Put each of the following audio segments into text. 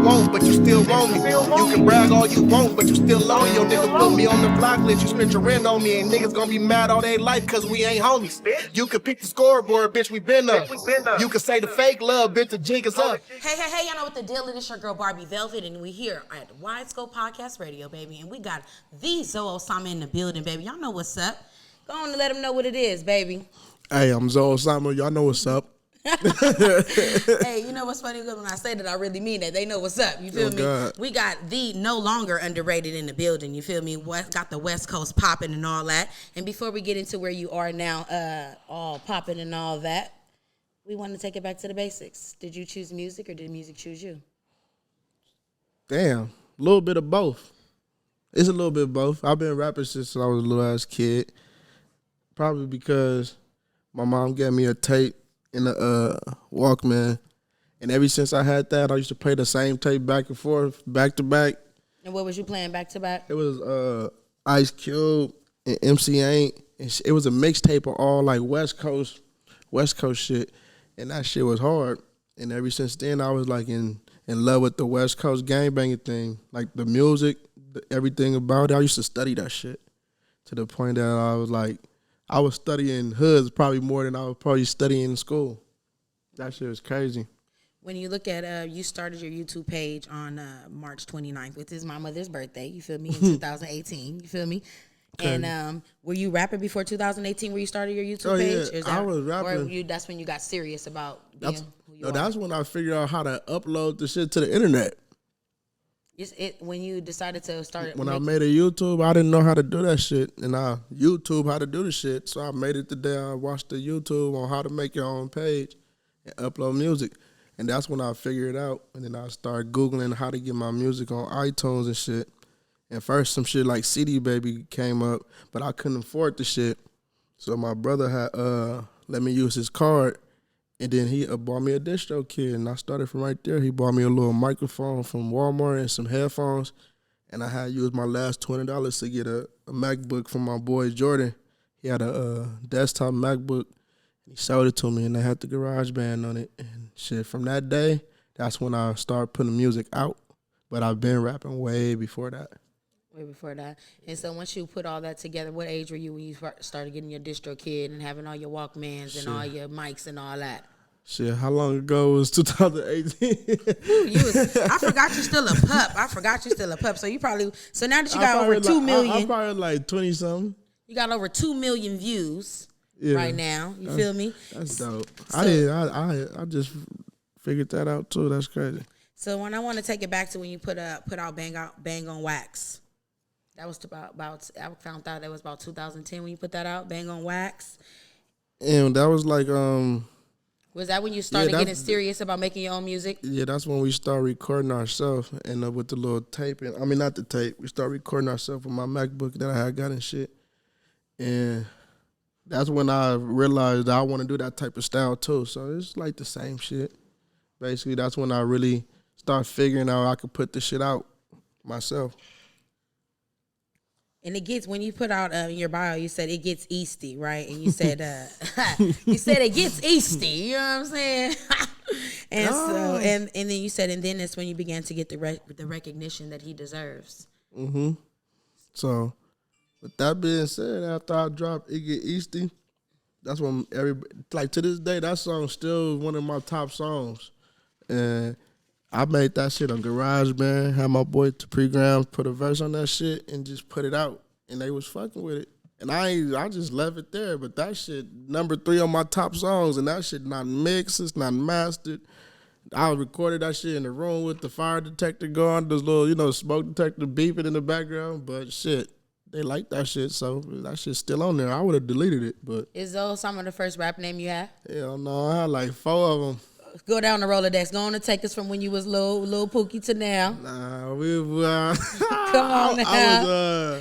won't, but you still want me. You can brag all you want, but you still lonely. Your nigga put me on the block list, you spent your rent on me. And niggas gonna be mad all day life cause we ain't homies. You can pick the scoreboard, bitch, we been up. You can say the fake love, bitch, the jig is up. Hey, y'all know what the deal is. It's your girl Barbie Velvet, and we here at Widescopepodcastradio, baby. And we got the Zoe Osama in the building, baby. Y'all know what's up. Go on and let them know what it is, baby. Hey, I'm Zoe Osama. Y'all know what's up. Hey, you know what's funny? When I say that, I really mean that. They know what's up. You feel me? God. We got the no longer underrated in the building. You feel me? Got the West Coast popping and all that. And before we get into where you are now, all popping and all that, we want to take it back to the basics. Did you choose music or did music choose you? Damn, a little bit of both. It's a little bit of both. I've been rapping since I was a little ass kid. Probably because my mom gave me a tape in the Walkman, and ever since I had that, I used to play the same tape back and forth, back to back. And what was you playing back to back? It was Ice Cube and MC Ain't, and it was a mixtape of all like West Coast shit, and that shit was hard. And ever since then, I was like in love with the West Coast gangbanging thing, like the music, everything about it. I used to study that shit to the point that I was studying hoods probably more than I was probably studying in school. That shit was crazy. When you look at, you started your YouTube page on March 29th, which is my mother's birthday, you feel me, in 2018, you feel me? Okay. And were you rapping before 2018 where you started your YouTube page? Yeah, I was rapping. Or that's when you got serious about being who you are? That's when I figured out how to upload the shit to the internet. When you decided to start I made a YouTube, I didn't know how to do that shit, and I YouTube how to do the shit. So I made it the day I watched the YouTube on how to make your own page and upload music, and that's when I figured it out. And then I started Googling how to get my music on iTunes and shit. And first some shit like CD Baby came up, but I couldn't afford the shit. So my brother had let me use his card. And then he bought me a distro kit, and I started from right there. He bought me a little microphone from Walmart and some headphones, and I had used my last $20 to get a MacBook from my boy Jordan. He had a desktop MacBook, and he sold it to me, and I had the GarageBand on it. And shit, from that day, that's when I started putting music out. But I've been rapping way before that. Way before that. And so once you put all that together, what age were you when you started getting your distro kit and having all your Walkmans and all your mics and all that? Shit, how long ago was 2018? I forgot you're still a pup. So now that you got over 2 million. I'm probably like 20-something. You got over 2 million views right now. You feel me? That's dope. I just figured that out too. That's crazy. So when I want to take it back to when you put out Bang on Wax. That was about I found out that was about 2010 when you put that out, Bang on Wax. And that was like was that when you started getting serious about making your own music? Yeah, that's when we started recording ourselves and with the little tape. I mean, not the tape. We started recording ourselves with my MacBook that I had got and shit. And that's when I realized that I want to do that type of style too. So it's like the same shit. Basically, that's when I really started figuring out I could put this shit out myself. And it gets, when you put out in your bio, you said it gets Easty, right? And you said you said it gets Easty. You know what I'm saying? And so and then you said, and then that's when you began to get the recognition that he deserves. Mm-hmm. So with that being said, after I dropped It Get Easty, that's when to this day, that song still one of my top songs. And I made that shit on GarageBand, had my boy Pregram put a verse on that shit and just put it out. And they was fucking with it. And I just left it there. But that shit, number 3 on my top songs, and that shit not mixed, it's not mastered. I recorded that shit in the room with the fire detector going, those little, smoke detector beeping in the background. But shit, they like that shit, so that shit's still on there. I would have deleted it, but. Is those some of the first rap name you had? Hell no, I had like 4 of them. Go down the Rolodex. Go on and take us from when you was little Pookie to now. Nah, come on now.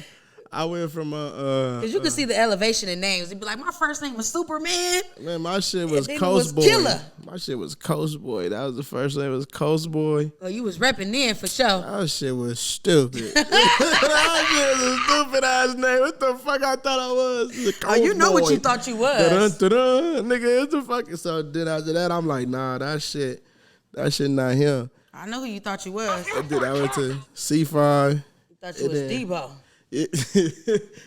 I went from because you could see the elevation in names. It'd be like, my first name was Superman. Man, my shit was Coast Boy. Killer. My shit was Coast Boy. That was the first name. Was Coast Boy. Oh, you was repping then for sure. That shit was stupid. That shit was a stupid ass name. What the fuck I thought I was? Oh, you know what you thought you was. Nigga, it's the fucking. So then after that, I'm like, nah, that shit not him. I know who you thought you was. And then I went to C5. You thought you was Debo.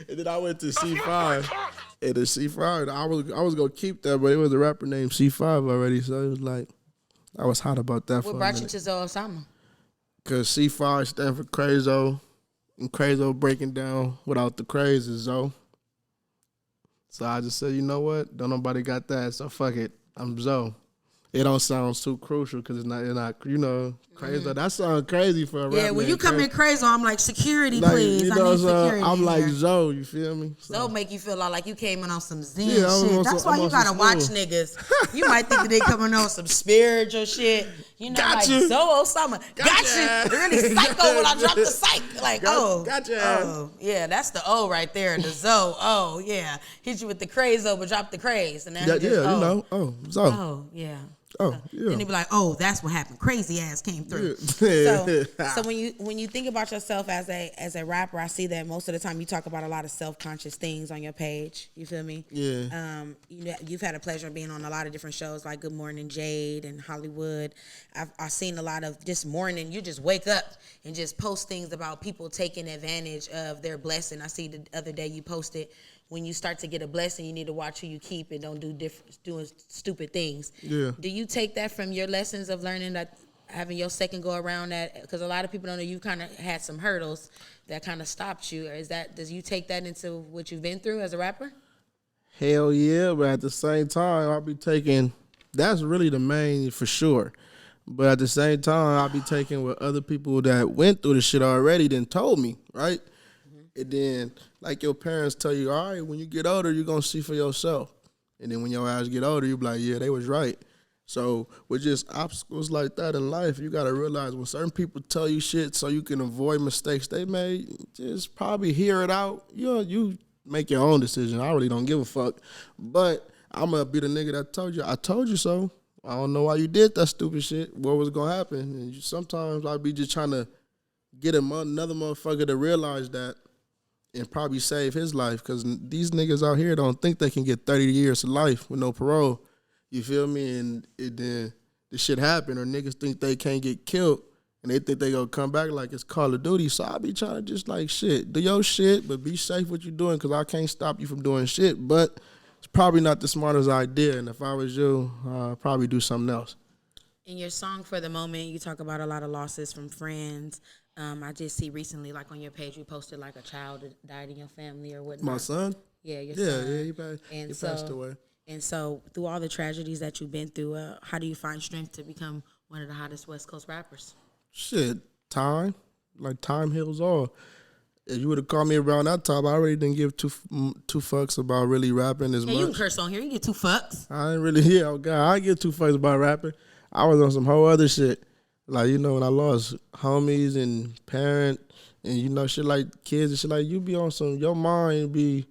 And then I went to C5. And the C5, I was gonna keep that, but it was a rapper named C5 already, so it was like I was hot about that. What brought you to Osama? Cause C5 stand for Crazo, and Crazo breaking down without the crazy, so I just said, you know what? Don't nobody got that, so fuck it. I'm Zoe. It don't sound too crucial because it's not, you know, crazy. Mm-hmm. That sounds crazy for a rapper. Yeah, when you come in crazy, I'm like, security, like, please. You know, I need security. I'm like Zoe, you feel me? Zoe make you feel like you came in on some Zen shit. That's why you gotta watch niggas. You might think that they coming on some spiritual shit. You know, got like you. Zoe Osama. Got you. Really psycho when I drop the psych. Like, gotcha. Oh, yeah, that's the O right there. The Zoe. Oh, yeah. Hit you with the craze but drop the craze. And then you know. Oh, Zoe. Oh, yeah. Oh, yeah. Then they be like, "Oh, that's what happened. Crazy ass came through." Yeah. So when you think about yourself as a rapper, I see that most of the time you talk about a lot of self-conscious things on your page. You feel me? Yeah. You've had a pleasure of being on a lot of different shows like Good Morning Jade and Hollywood. I've seen a lot of this morning. You just wake up and just post things about people taking advantage of their blessing. I see the other day you posted, when you start to get a blessing, you need to watch who you keep and don't doing stupid things. Yeah. Do you take that from your lessons of learning that, having your second go around that? Because a lot of people don't know you kind of had some hurdles that kind of stopped you. Or does you take that into what you've been through as a rapper? Hell yeah, but at the same time, I'll be taking, that's really the main for sure. But at the same time, I'll be taking what other people that went through the shit already then told me, right? And then, like your parents tell you, all right, when you get older, you're going to see for yourself. And then when your ass get older, you be like, yeah, they was right. So with just obstacles like that in life, you got to realize when certain people tell you shit so you can avoid mistakes they made, just probably hear it out. You make your own decision. I really don't give a fuck. But I'm going to be the nigga that told you, I told you so. I don't know why you did that stupid shit. What was going to happen? And sometimes I'll be just trying to get another motherfucker to realize that and probably save his life, because these niggas out here don't think they can get 30 years of life with no parole. You feel me? And then the shit happen, or niggas think they can't get killed, and they think they gonna come back like it's Call of Duty. So I be trying to just like, shit, do your shit, but be safe what you're doing, because I can't stop you from doing shit. But it's probably not the smartest idea, and if I was you, I'd probably do something else. In your song For the Moment, you talk about a lot of losses from friends. I just see recently, like on your page, you posted like a child that died in your family or whatnot. My son? Yeah, your son. Yeah, he passed away. And so through all the tragedies that you've been through, how do you find strength to become one of the hottest West Coast rappers? Shit, time. Like, time heals all. If you would have called me around that time, I already didn't give two fucks about really rapping as much. You can curse on here. You get 2 fucks. I ain't really, oh God, I didn't get 2 fucks about rapping. I was on some whole other shit. Like, you know, when I lost homies and parent and, you know, shit like kids and shit like, you be on some, your mind be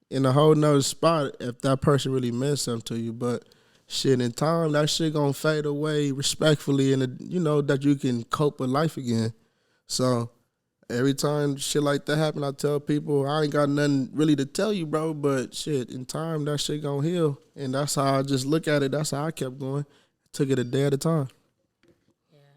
in a whole nother spot if that person really meant something to you. But shit, in time, that shit gonna fade away respectfully, and, you know, that you can cope with life again. So every time shit like that happen, I tell people, I ain't got nothing really to tell you, bro, but shit, in time, that shit gonna heal. And that's how I just look at it. That's how I kept going. Took it a day at a time.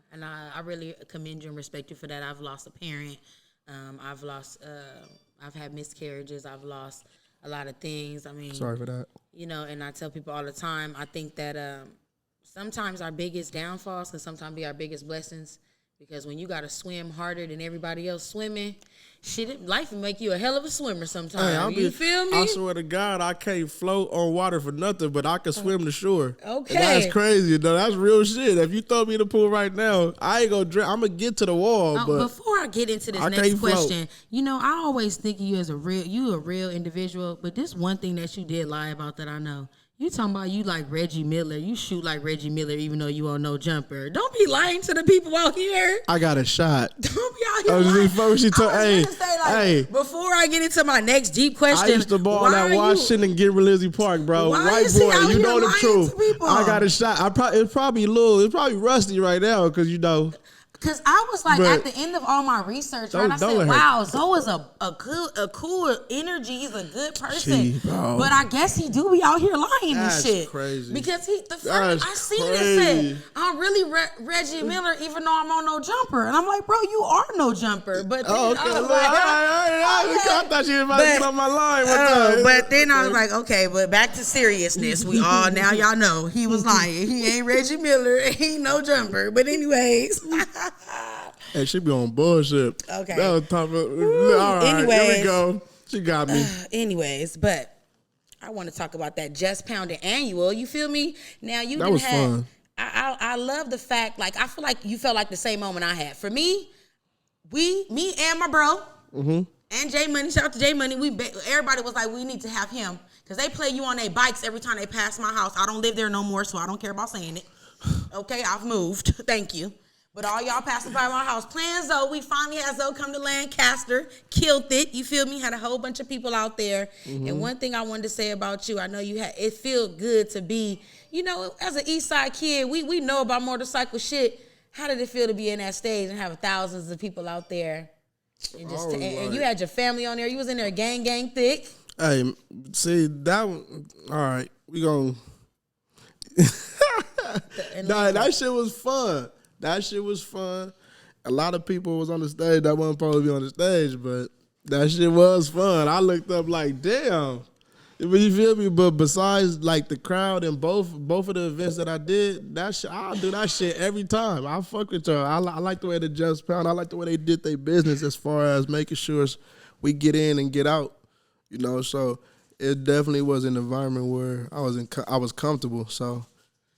And I really commend you and respect you for that. I've lost a parent. I've had miscarriages. I've lost a lot of things. I mean, sorry for that. You know, and I tell people all the time, I think that sometimes our biggest downfalls can sometimes be our biggest blessings, because when you got to swim harder than everybody else swimming, shit, life will make you a hell of a swimmer sometimes. You feel me? I swear to God, I can't float on water for nothing, but I can swim to shore. Okay. And that's crazy, though. That's real shit. If you throw me in the pool right now, I ain't gonna drown. I'm gonna get to the wall. But before I get into this next question, you know, I always think of you as a real individual, but this one thing that you did lie about that I know. You talking about you like Reggie Miller. You shoot like Reggie Miller even though you on no jumper. Don't be lying to the people out here. I got a shot. Don't be out here lying. Before I get into my next deep question. I used to ball at Washington and Lizzie Park, bro. White boy, you know the truth. I got a shot. It's probably rusty right now because, you know. Because I was like, But at the end of all my research, right, I said, wow, Zoe is a cool energy. He's a good person. But I guess he do be out here lying and shit. Crazy. Because the first I seen it said, I'm really Reggie Miller, even though I'm on no jumper. And I'm like, bro, you are no jumper. But then I was like, I thought you were about to get on my line. But then I was like, okay, but back to seriousness. We all, now y'all know, he was lying. He ain't Reggie Miller. He ain't no jumper. But anyways. Hey, she be on bullshit. Okay. That was top of, all right, anyways, here we go. She got me. Anyways, but I want to talk about that Just Pounded annual. You feel me? Now you that was fun. I love the fact, like, I feel like you felt like the same moment I had. For me, me and my bro, and J Money, shout out to J Money, everybody was like, we need to have him. Because they play you on their bikes every time they pass my house. I don't live there no more, so I don't care about saying it. Okay, I've moved. Thank you. But all y'all passing by my house playing Zoe. We finally had Zoe come to Lancaster, killed it. You feel me? Had a whole bunch of people out there. And one thing I wanted to say about you, I know it feel good to be, you know, as an East Side kid, we know about motorcycle shit. How did it feel to be in that stage and have thousands of people out there? And just and you had your family on there. You was in there gang thick. Hey, see that one. All right, we gonna. Nah, that shit was fun. That shit was fun. A lot of people was on the stage that wasn't supposed to be on the stage, but that shit was fun. I looked up like, damn. You feel me? But besides like the crowd and both of the events that I did, that shit, I'll do that shit every time. I fuck with y'all. I like the way the Just Pound. I like the way they did their business as far as making sure we get in and get out. You know, so it definitely was an environment where I was comfortable. So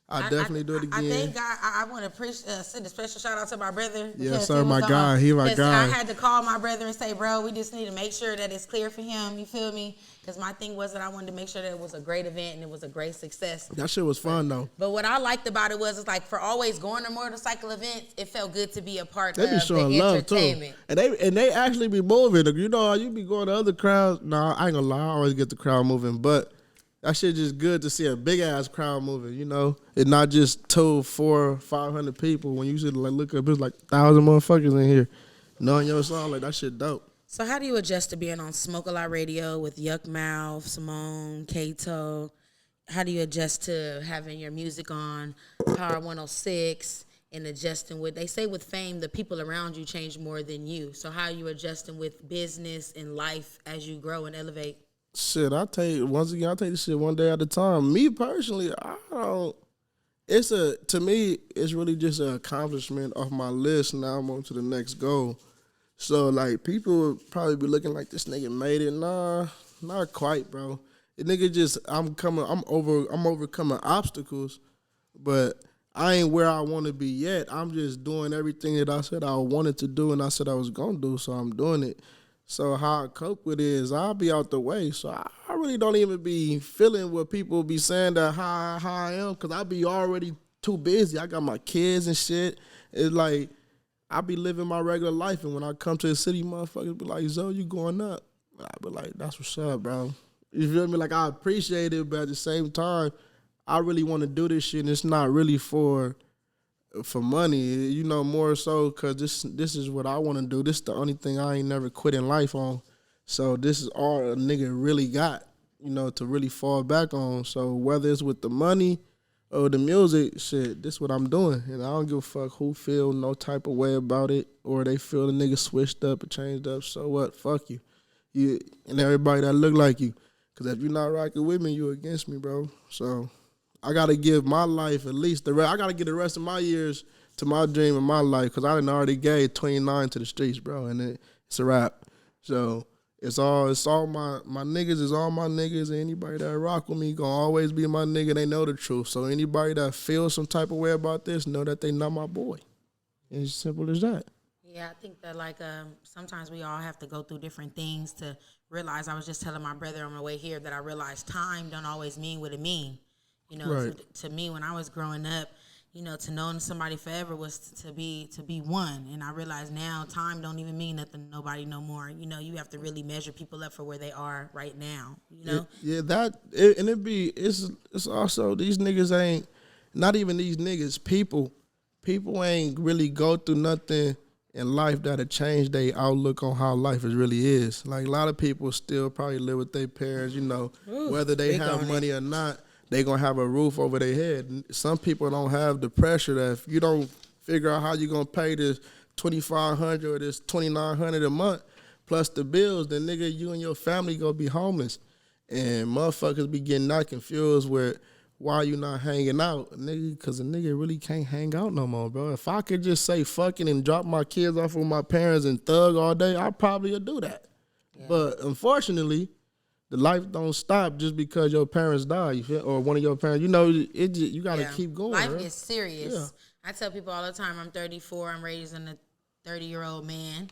I definitely do it again. I thank God. I want to send a special shout out to my brother. Yes, sir, my guy. He my guy. I had to call my brother and say, bro, we just need to make sure that it's clear for him. You feel me? Because my thing was that I wanted to make sure that it was a great event and it was a great success. That shit was fun, though. But what I liked about it was, it's like, for always going to motorcycle events, it felt good to be a part they of be showing the love entertainment. Too. And they actually be moving. You know, you be going to other crowds. Nah, I ain't gonna lie. I always get the crowd moving. But that shit just good to see a big-ass crowd moving, you know? It's not just 200, 400, 500 people. When you should like look up, it's like 1,000 motherfuckers in here knowing your song. Like, that shit dope. So how do you adjust to being on Smoke A Lot Radio with Yuck Mouth, Simone, Kato? How do you adjust to having your music on Power 106 and adjusting with, they say with fame, the people around you change more than you. So how are you adjusting with business and life as you grow and elevate? Shit, I take this shit one day at a time. Me personally, to me, it's really just an accomplishment off my list. Now I'm on to the next goal. So, like, people would probably be looking like, this nigga made it. Nah, not quite, bro. The nigga just, I'm overcoming obstacles, but I ain't where I want to be yet. I'm just doing everything that I said I wanted to do and I said I was going to do, so I'm doing it. So how I cope with it is I'll be out the way. So I really don't even be feeling what people be saying that how I am, because I be already too busy. I got my kids and shit. It's like, I be living my regular life, and when I come to the city, motherfuckers be like, Zoe, you going up? I be like, that's what's up, bro. You feel me? Like, I appreciate it, but at the same time, I really want to do this shit, and it's not really for money, you know, more so because this is what I want to do. This is the only thing I ain't never quit in life on. So this is all a nigga really got, you know, to really fall back on. So whether it's with the money or the music, shit, this is what I'm doing. And I don't give a fuck who feel no type of way about it or they feel the nigga switched up or changed up. So what? Fuck you. You and everybody that look like you. Because if you're not rocking with me, you against me, bro. So I got to give my life at least I got to give the rest of my years to my dream of my life, because I done already gave 29 to the streets, bro, and it's a wrap. So it's all my niggas is all my niggas, and anybody that rock with me gonna always be my nigga. They know the truth. So anybody that feels some type of way about this, know that they not my boy. It's as simple as that. Yeah, I think that, like, sometimes we all have to go through different things to realize. I was just telling my brother on my way here that I realized time don't always mean what it mean. You know, right. To me, when I was growing up, you know, to know somebody forever was to be one. And I realize now time don't even mean nothing to nobody no more. You know, you have to really measure people up for where they are right now, you know? It's also, these niggas ain't, not even these niggas, people people ain't really go through nothing in life that'll change their outlook on how life really is. Like a lot of people still probably live with their parents, whether they have money or not, they gonna have a roof over their head. Some people don't have the pressure that if you don't figure out how you gonna pay this $2,500 or this $2,900 a month plus the bills, then nigga, you and your family gonna be homeless. And motherfuckers be getting not confused with why you not hanging out, nigga, because a nigga really can't hang out no more, bro. If I could just say fucking and drop my kids off with my parents and thug all day, I probably would do that. Yeah. But unfortunately, the life don't stop just because your parents die, you feel, or one of your parents. You got to keep going. Life right? is serious. Yeah. I tell people all the time, I'm 34. I'm raising a 30-year-old man.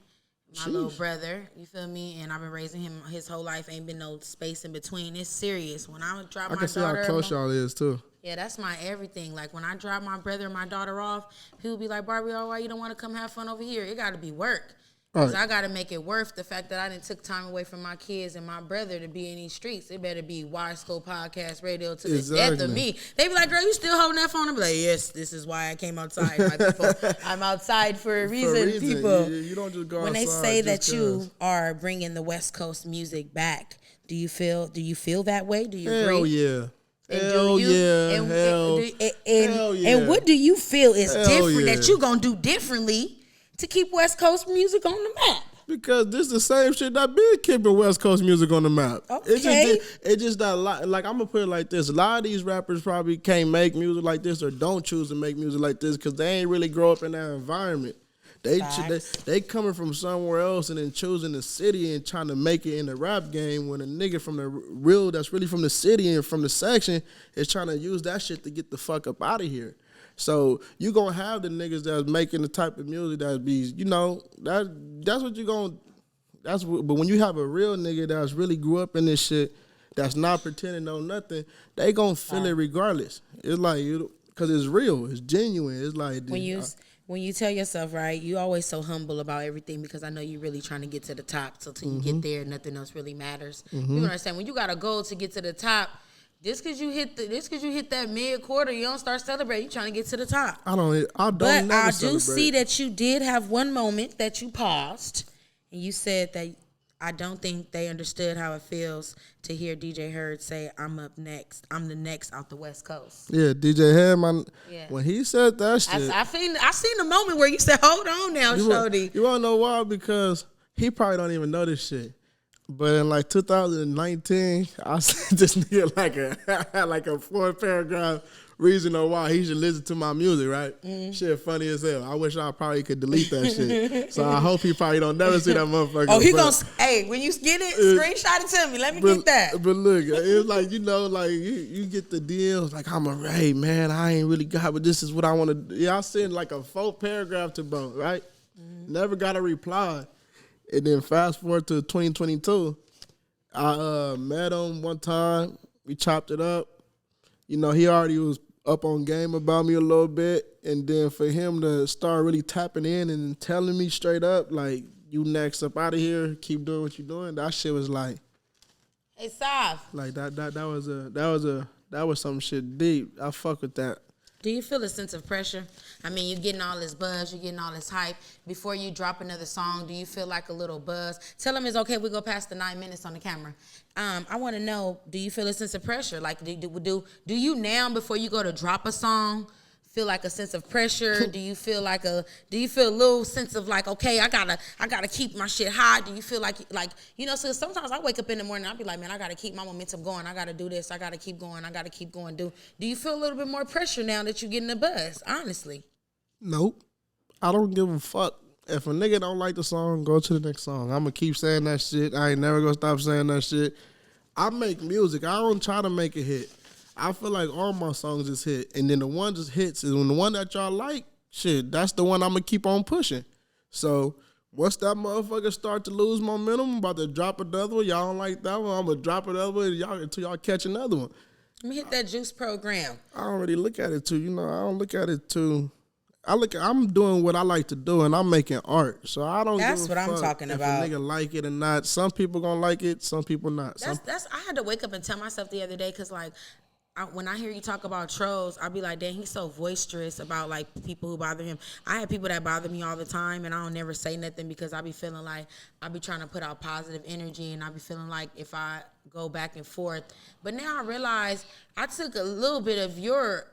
My little brother, you feel me? And I've been raising him his whole life. Ain't been no space in between. It's serious. When I drop my daughter, I can see how close y'all is too. Yeah, that's my everything. Like when I drop my brother and my daughter off, people be like, Barbie, why you don't want to come have fun over here? It got to be work. Because I got to make it worth the fact that I didn't took time away from my kids and my brother to be in these streets. It better be Widescopepodcastradio to the death of me. They be like, girl, you still holding that phone? I be like, yes, this is why I came outside, my people. I'm outside for a reason, people. You don't just go when outside. They say that you are bringing the West Coast music back, do you feel that way? Do you agree? Hell yeah. Hell yeah. And what do you feel is different that you going to do differently to keep West Coast music on the map? Because this is the same shit that been keeping West Coast music on the map. Okay. It's just that, like, I'm going to put it like this. A lot of these rappers probably can't make music like this or don't choose to make music like this because they ain't really grow up in that environment. They coming from somewhere else and then choosing the city and trying to make it in the rap game when a nigga from that's really from the city and from the section is trying to use that shit to get the fuck up out of here. So you gonna have the niggas that's making the type of music that be, that's what you gonna. But when you have a real nigga that's really grew up in this shit, that's not pretending on nothing, they gonna feel it regardless. It's like because it's real, it's genuine. It's like when you tell yourself, right, you always so humble about everything because I know you're really trying to get to the top. So till you get there, nothing else really matters. You understand? When you got a goal to get to the top. Just cause you hit that mid quarter, you don't start celebrating. You trying to get to the top. I don't. But I do celebrate. see that you did have one moment that you paused, and you said that I don't think they understood how it feels to hear DJ Hurd say, "I'm up next. I'm the next out the West Coast." Yeah, DJ Hurd, when he said that shit, I seen the moment where you said, "Hold on now, shorty." You wanna know why? Because he probably don't even know this shit. But in like 2019, I sent this nigga like a 4-paragraph reason on why he should listen to my music, right? Shit funny as hell. I wish I probably could delete that shit. So I hope he probably don't never see that motherfucker. Oh, he gonna, when you get it, screenshot it to me. Let me get that. But look, it's like, you get the deals, like, I'm a hey, man, I ain't really got, but this is what I want to do. Yeah, I sent like a 4-paragraph to bro, right? Never got a reply. And then fast forward to 2022, I met him one time. We chopped it up. He already was up on game about me a little bit. And then for him to start really tapping in and telling me straight up, like, you next up out of here, keep doing what you're doing, that shit was like, hey, soft. Like that was some shit deep. I fuck with that. Do you feel a sense of pressure? I mean, you're getting all this buzz, you're getting all this hype. Before you drop another song, do you feel like a little buzz? Tell them it's okay, we go past the 9 minutes on the camera. I want to know, do you feel a sense of pressure? Like, do you now, before you go to drop a song, feel like a sense of pressure? Do you feel a little sense of like, okay, I gotta keep my shit high? Do you feel like so sometimes I wake up in the morning, I'll be like, man, I gotta keep my momentum going. I gotta do this. I gotta keep going. Do you feel a little bit more pressure now that you're getting the buzz? Honestly. Nope. I don't give a fuck. If a nigga don't like the song, go to the next song. I'm gonna keep saying that shit. I ain't never gonna stop saying that shit. I make music. I don't try to make a hit. I feel like all my songs just hit. And then the one just hits. And when the one that y'all like, shit, that's the one I'm going to keep on pushing. So once that motherfucker start to lose momentum, I'm about to drop another one. Y'all don't like that one, I'm going to drop another one until y'all catch another one. Let me hit that Juice program. I don't really look at it too. I don't look at it too. I'm doing what I like to do, and I'm making art. So I don't That's give a what fuck I'm talking if about. a nigga like it or not. Some people going to like it, some people not. I had to wake up and tell myself the other day because, like, when I hear you talk about trolls, I'll be like, dang, he's so boisterous about like people who bother him. I have people that bother me all the time, and I don't never say nothing because I be feeling like I be trying to put out positive energy, and I be feeling like if I go back and forth. But now I realize I took a little bit of your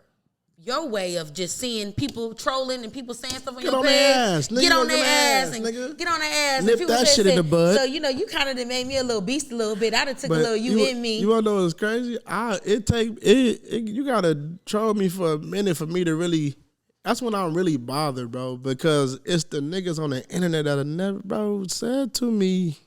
way of just seeing people trolling and people saying stuff on your page. Get on their ass, nigga. Get on their ass. Nip that shit in the bud. So, you know, you kind of done made me a little beast a little bit. I done took a little you in me. You wanna know what's crazy? You gotta troll me for a minute for me to really. That's when I'm really bothered, bro, because it's the niggas on the internet that have never, bro, said to me.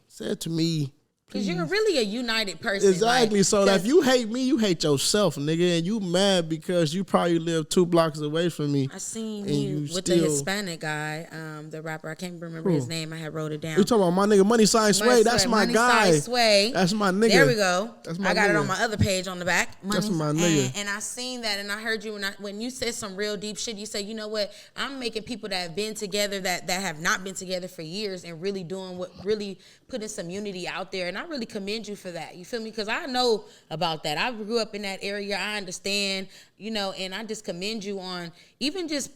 Because you're really a united person. Exactly. Like, so that if you hate me, you hate yourself, nigga. And you mad because you probably live 2 blocks away from me. I seen you with the Hispanic guy, the rapper. I can't remember his name. I had wrote it down. You talking about my nigga Money Sign Sway? That's my guy. Money Sign Sway. That's my nigga. There we go. That's my I got nigga. it on my other page on the back. That's my nigga. And I seen that, and I heard you when you said some real deep shit. You said, you know what? I'm making people that have been together that have not been together for years and really doing really putting some unity out there. And I really commend you for that. You feel me? Because I know about that. I grew up in that area. I understand, you know, and I just commend you on even just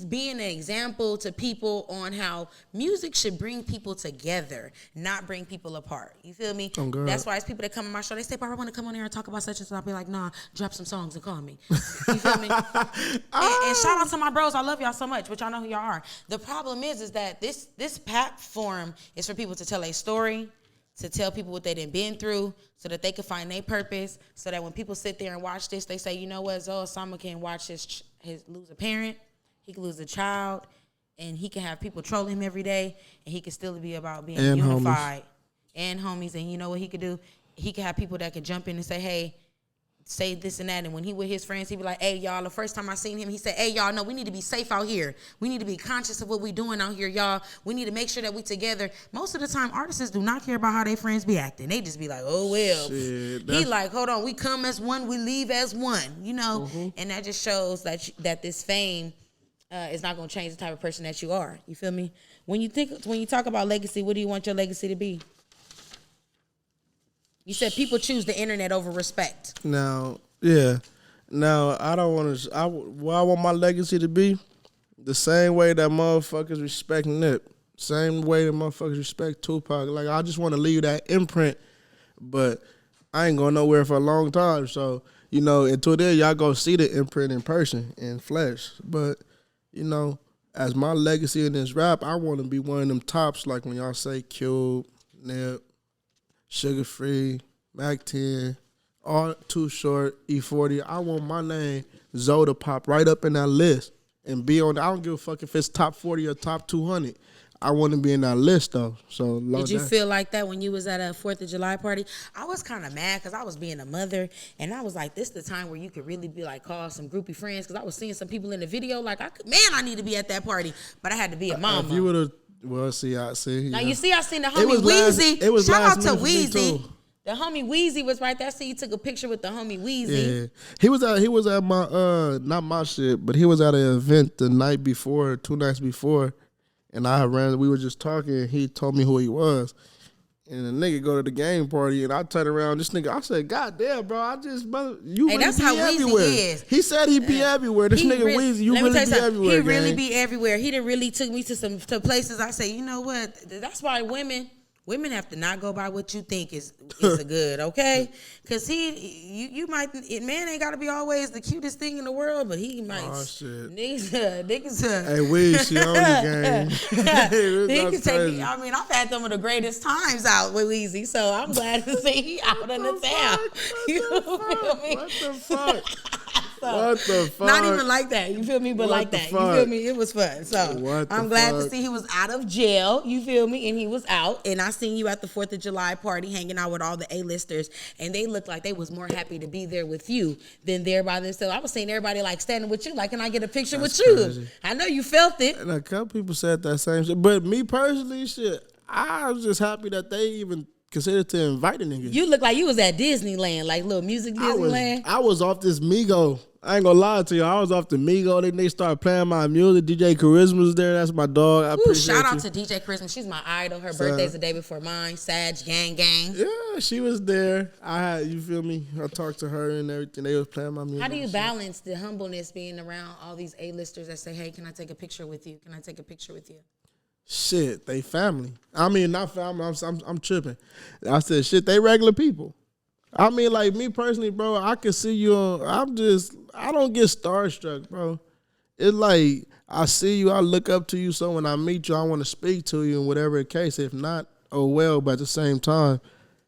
being an example to people on how music should bring people together, not bring people apart. You feel me? Oh, God. That's why it's people that come on my show, they say, Barbara, I want to come on here and talk about such and such. I'll be like, nah, drop some songs and call me. You feel me? and shout out to my bros. I love y'all so much, but y'all know who y'all are. The problem is that this platform is for people to tell a story, to tell people what they done been through so that they can find their purpose, so that when people sit there and watch this, they say, you know what, Osama can watch his lose a parent, he can lose a child, and he can have people trolling him every day, and he can still be about being and unified. And homies, and you know what he could do? He could have people that could jump in and say, hey, say this and that. And when he with his friends, he be like, hey, y'all, the first time I seen him, he said, hey, y'all, no, we need to be safe out here. We need to be conscious of what we doing out here, y'all. We need to make sure that we together. Most of the time, artists do not care about how their friends be acting. They just be like, oh, well. Shit, he like, hold on, we come as one, we leave as one, you know? Mm-hmm. And that just shows that this fame is not going to change the type of person that you are. You feel me? When you talk about legacy, what do you want your legacy to be? You said people choose the internet over respect. Now, yeah. Now, I don't want to. What I want my legacy to be, the same way that motherfuckers respect Nip, same way that motherfuckers respect Tupac. Like, I just want to leave that imprint, but I ain't going nowhere for a long time. So, you know, until then, y'all go see the imprint in person, in flesh. But, you know, as my legacy in this rap, I want to be one of them tops, like when y'all say Cube, Nip, Sugar Free, Mac 10, all Too Short, E40. I want my name, Zoe, to pop right up in that list and be on. I don't give a fuck if it's top 40 or top 200. I want to be in that list though. So did you feel like that when you was at a 4th of July party? I was kind of mad because I was being a mother, and I was like, this is the time where you could really be like, call some groupie friends, because I was seeing some people in the video like, I need to be at that party, but I had to be a mama. If you would have. Well, I see. Now, you see, I seen the homie Weezy. Shout out to Weezy. The homie Weezy was right there. I see you took a picture with the homie Weezy. Yeah. He was at my, not my shit, but he was at an event the night before, 2 nights before, and we were just talking, and he told me who he was. And the nigga go to the game party, and I turn around, this nigga, I said, God damn, bro, you really that's be how everywhere. Weezy is. He said he'd be everywhere. This nigga Weezy, you really be everywhere, He really be everywhere. He done really took me to places I say, you know what, that's why women have to not go by what you think is a good, okay? Because you might, man ain't got to be always the cutest thing in the world, but he might. Oh, shit. Niggas. Hey, Weez, she on the game. He can take me. I mean, I've had some of the greatest times out with Weezy, so I'm glad to see he out in the town. You feel me? What the fuck? What the fuck? Not even like that, you feel me? But like that, you feel me? It was fun. So I'm glad to see he was out of jail, you feel me? And he was out, and I seen you at the 4th of July party hanging out with all the A-listers, and they looked like they was more happy to be there with you than there by themselves. I was seeing everybody like standing with you, like, can I get a picture with you? Crazy. I know you felt it. And a couple people said that same shit, but me personally, shit, I was just happy that they even consider to invite a nigga. You look like you was at Disneyland, like little music Disneyland. I was off this Migo. I ain't gonna lie to you. I was off the Migo. Then they started playing my music. DJ Charisma was there. That's my dog. I appreciate shout out you. to DJ Charisma. She's my idol. Her birthday's the day before mine. Sag gang. Yeah, she was there. You feel me? I talked to her and everything. They was playing my music. How do you balance the humbleness being around all these A-listers that say, hey, can I take a picture with you? Can I take a picture with you? Shit, they family. I mean, not family. I'm tripping. I said, shit, they regular people. I mean, like me personally, bro. I can see you. I don't get starstruck, bro. It's like I see you, I look up to you. So when I meet you, I want to speak to you, and whatever the case. If not, oh well. But at the same time,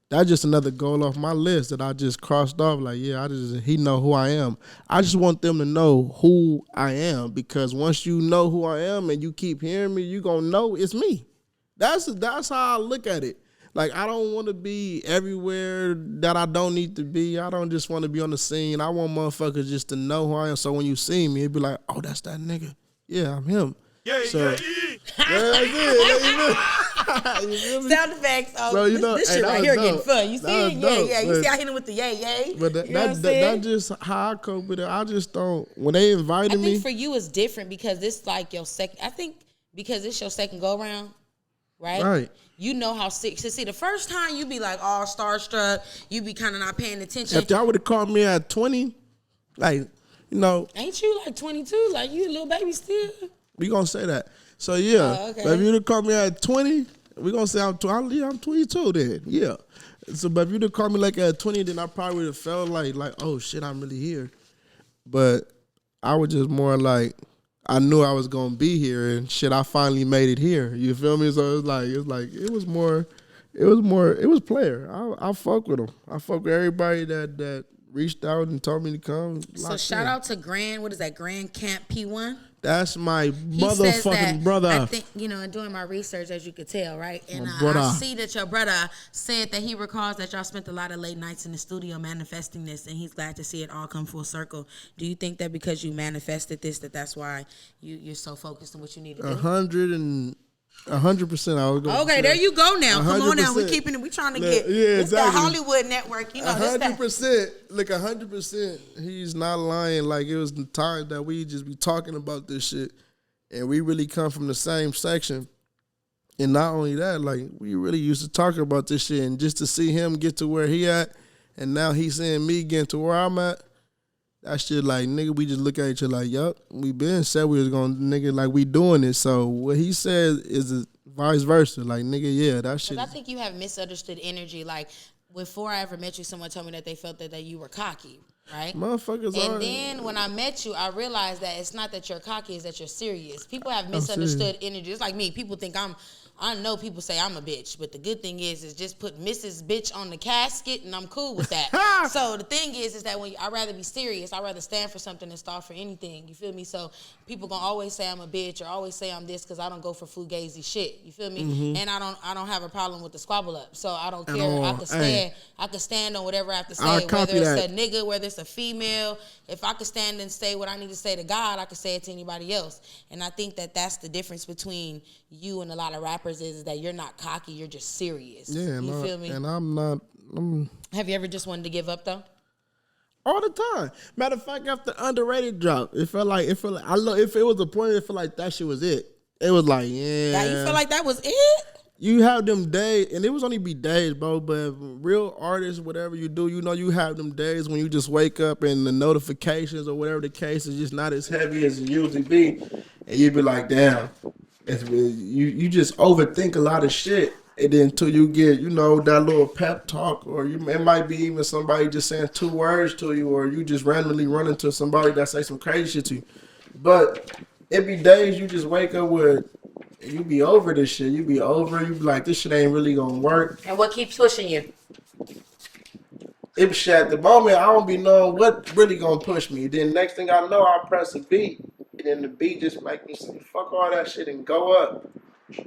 that's just another goal off my list that I just crossed off. Like, yeah, he know who I am. I just want them to know who I am, because once you know who I am and you keep hearing me, you gonna know it's me. That's how I look at it. Like, I don't want to be everywhere that I don't need to be. I don't just want to be on the scene. I want motherfuckers just to know who I am. So when you see me, it'd be like, oh, that's that nigga. Yeah, I'm him. Yeah, that's it. You feel me? Sound effects. Oh, so, this shit right here getting fun. You see it? Yeah. You see I hit him with the yay. But that's just how I cope with it. I just don't. When they invited me. I think for you it's different because it's like your second. I think because it's your second go around, right? Right. You know how sick. So see, the first time you be like all starstruck, you be kind of not paying attention. If y'all would have called me at 20, like, ain't you like 22? Like you a little baby still? We gonna say that. So yeah, okay. But if you'd have called me at 20, we gonna say I'm 22 then. Yeah. So, but if you'd have called me like at 20, then I probably would have felt like, oh shit, I'm really here. But I was just more like, I knew I was gonna be here, and shit, I finally made it here. You feel me? So it was player. I fuck with them. I fuck with everybody that reached out and told me to come. So shout out to Grand. What is that? Grand Camp P1. That's my motherfucking brother. I think, doing my research, as you could tell, right? And I see that your brother said that he recalls that y'all spent a lot of late nights in the studio manifesting this, and he's glad to see it all come full circle. Do you think that because you manifested this, that's why you're so focused on what you need to do? 100%. I was going. Okay, there you go. Now, 100%. Come on now. We trying to get it's the Hollywood network. 100%. Look, 100%. He's not lying. Like, it was the time that we just be talking about this shit, and we really come from the same section. And not only that, like, we really used to talk about this shit, and just to see him get to where he at, and now he's seeing me getting to where I'm at. That shit, like, nigga, we just look at each other like, yup, we been said we was gonna, nigga, like, we doing it. So what he said is vice versa. Like, nigga, yeah, that shit. I think you have misunderstood energy. Like, before I ever met you, someone told me that they felt that you were cocky, right? Motherfuckers are. And then when I met you, I realized that it's not that you're cocky, it's that you're serious. People have misunderstood energy. It's like me. People think I know people say I'm a bitch, but the good thing is just put Mrs. Bitch on the casket, and I'm cool with that. So the thing is that when I'd rather be serious, I'd rather stand for something than start for anything. You feel me? So people gonna always say I'm a bitch or always say I'm this because I don't go for fugazi shit. You feel me? Mm-hmm. And I don't have a problem with the squabble up. So I don't care. I can stand on whatever I have to say, whether it's a nigga, whether it's a female. If I could stand and say what I need to say to God, I could say it to anybody else. And I think that that's the difference between you and a lot of rappers is that you're not cocky, you're just serious. Yeah, you feel me? And I'm not. Have you ever just wanted to give up though? All the time. Matter of fact, after Underrated drop, it felt like I know if it was a point, it felt like that shit was it. It was like, yeah. You feel like that was it? You have them days, and it was only be days, bro, but real artists, whatever you do, you have them days when you just wake up and the notifications or whatever the case is just not as heavy as it usually be, and you be like, damn, you just overthink a lot of shit, and then until you get, that little pep talk, or it might be even somebody just saying 2 words to you, or you just randomly run into somebody that say some crazy shit to you, but it be days you just wake up with, you be over this shit. You be like, this shit ain't really gonna work. And what keeps pushing you? It shit at the moment, I don't be knowing what really gonna push me. Then next thing I know, I press a beat. And then the beat just make me say, fuck all that shit and go up.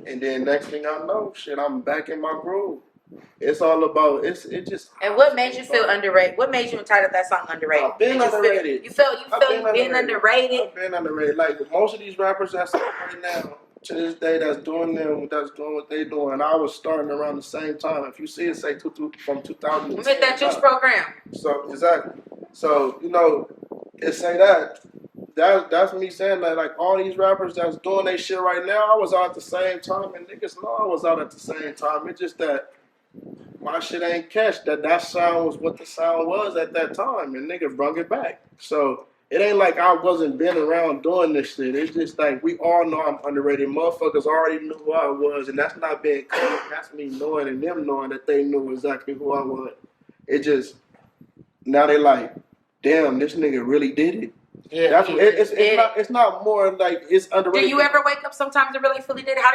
And then next thing I know, shit, I'm back in my groove. It's all about, it just. And what made you feel underrated? What made you entitle that song Underrated? I've been underrated. You feel you've been underrated? I've been underrated. Like, most of these rappers that's out right now, to this day that's doing what they doing. And I was starting around the same time. If you see it, say from 2000. With that juice program. So exactly. So it say that's me saying that like all these rappers that's doing their shit right now, I was out at the same time, and niggas know I was out at the same time. It's just that my shit ain't catch that sound was what the sound was at that time, and niggas brung it back. So it ain't like I wasn't been around doing this shit. It's just like we all know I'm underrated. Motherfuckers already knew who I was, and that's not being cool. That's me knowing and them knowing that they knew exactly who I was. It just now they like, damn, this nigga really did it. Yeah, that's it's not more like it's underrated. Do you ever wake up sometimes and really fully did it? How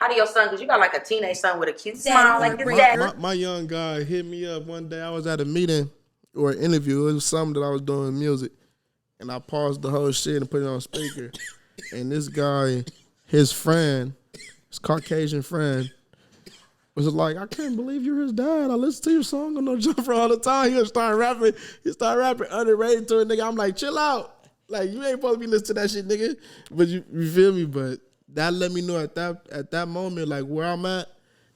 do your son, because you got like a teenage son with a cute smile like his dad. My young guy hit me up one day. I was at a meeting or an interview. It was something that I was doing music. And I paused the whole shit and put it on speaker. And this guy, his Caucasian friend, was like, I can't believe you're his dad. I listen to your song on No Jumper all the time. He started rapping underrated to a nigga. I'm like, chill out. Like, you ain't supposed to be listening to that shit, nigga. But you feel me? But that let me know at that moment, like, where I'm at.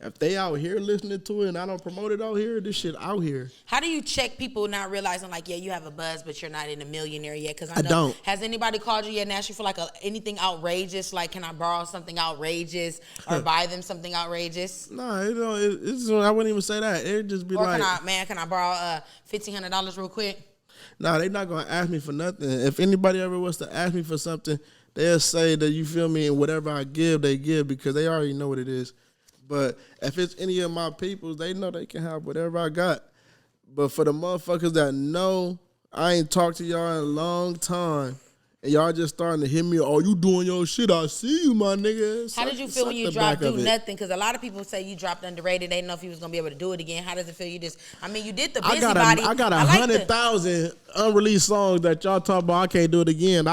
If they out here listening to it and I don't promote it out here, this shit out here. How do you check people not realizing, like, yeah, you have a buzz, but you're not in a millionaire yet? Because I don't. Has anybody called you yet and asked you for, like, anything outrageous? Like, can I borrow something outrageous or buy them something outrageous? No, it's I wouldn't even say that. It'd just be like, can I borrow $1,500 real quick? No, they're not going to ask me for nothing. If anybody ever was to ask me for something, they'll say that, you feel me, and whatever I give, they give because they already know what it is. But if it's any of my people, they know they can have whatever I got. But for the motherfuckers that know I ain't talked to y'all in a long time, and y'all just starting to hit me, oh, you doing your shit, I see you, my nigga. How did you feel when you dropped Do Nothing? Because a lot of people say you dropped Underrated. They didn't know if you was going to be able to do it again. How does it feel? You did the Busybody. I got 100,000 unreleased songs that y'all talk about. I can't do it again.